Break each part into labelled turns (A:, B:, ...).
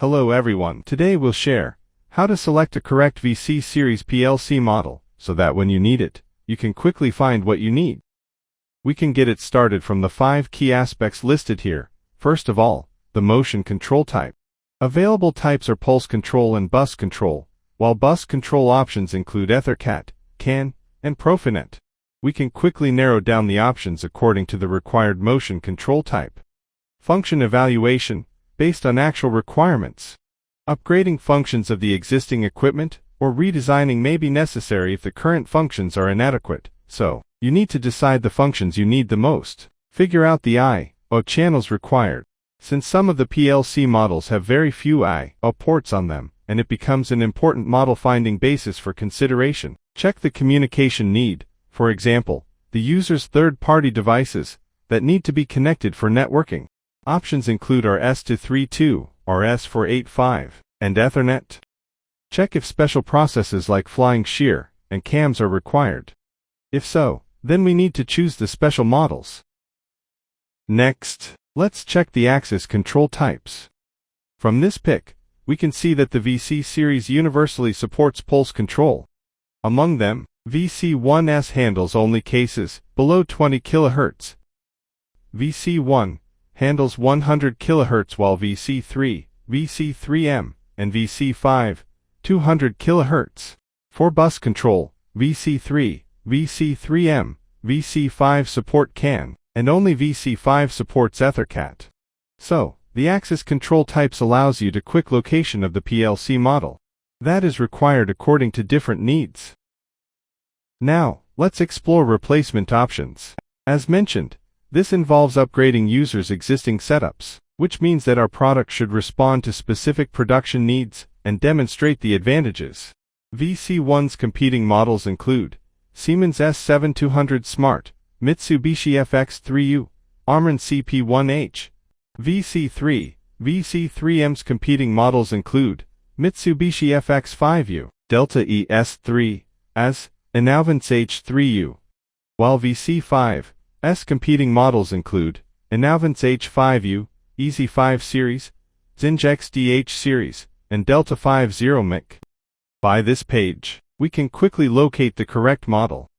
A: Hello everyone. Today we'll share how to select a correct VC series PLC model so that when you need it, you can quickly find what you need. We can get it started from the 5 key aspects listed here. First of all, the motion control type. Available types are pulse control and bus control, while bus control options include EtherCAT, CAN, and Profinet. We can quickly narrow down the options according to the required motion control type. Function evaluation, based on actual requirements. Upgrading functions of the existing equipment or redesigning may be necessary if the current functions are inadequate, so you need to decide the functions you need the most. Figure out the I/O channels required. Since some of the PLC models have very few I/O ports on them, and it becomes an important model finding basis for consideration. Check the communication need, for example, the user's third-party devices that need to be connected for networking. Options include RS-232, RS-485, and Ethernet. Check if special processes like flying shear and cams are required. If so, then we need to choose the special models. Next, let's check the access control types. From this pic, we can see that the VC series universally supports pulse control. Among them, VC1S handles only cases below 20 kHz. VC1 handles 100 kHz while VC3, VC3M, and VC5, 200 kHz. For bus control, VC3, VC3M, VC5 support CAN, and only VC5 supports EtherCAT. So, the access control types allows you to quick location of the PLC model. That is required according to different needs. Now, let's explore replacement options. As mentioned, this involves upgrading users' existing setups, which means that our product should respond to specific production needs and demonstrate the advantages. VC1's competing models include Siemens S7200 Smart, Mitsubishi FX3U, Armron CP1H. VC3M's competing models include Mitsubishi FX5U, Delta ES3, AS, and Innovance H3U, while VC5's competing models include Innovance H5U, EZ5 series, Zingex DH series, and Delta 50 MIC. By this page, we can quickly locate the correct model.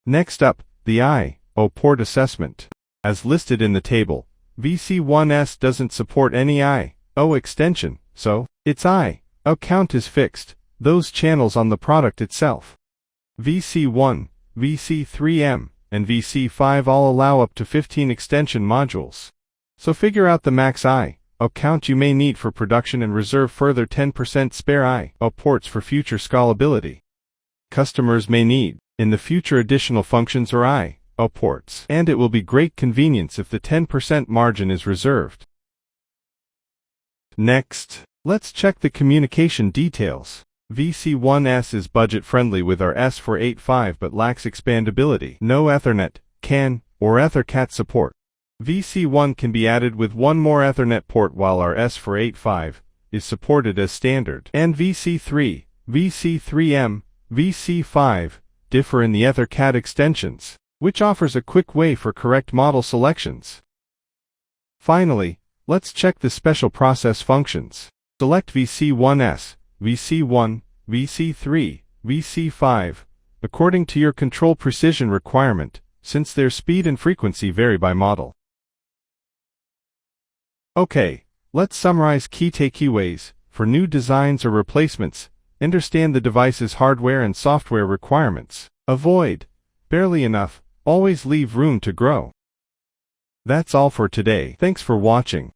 A: Next up, the I/O port assessment. As listed in the table, VC1S doesn't support any I/O extension, so its I/O count is fixed, those channels on the product itself. VC1, VC3M, and VC5 all allow up to 15 extension modules. So figure out the max I/O count you may need for production and reserve further 10% spare I/O ports for future scalability. Customers may need, in the future, additional functions or I/O ports, and it will be great convenience if the 10% margin is reserved. Next, let's check the communication details. VC1S is budget-friendly with our S485 but lacks expandability. No Ethernet, CAN, or EtherCAT support. VC1 can be added with one more Ethernet port while our S485 is supported as standard. And VC3, VC3M, VC5 differ in the EtherCAT extensions, which offers a quick way for correct model selections. Finally, let's check the special process functions. Select VC1S, VC1, VC3, VC5, according to your control precision requirement, since their speed and frequency vary by model. Okay, let's summarize key takeaways. For new designs or replacements, understand the device's hardware and software requirements. Avoid barely enough, always leave room to grow. That's all for today. Thanks for watching.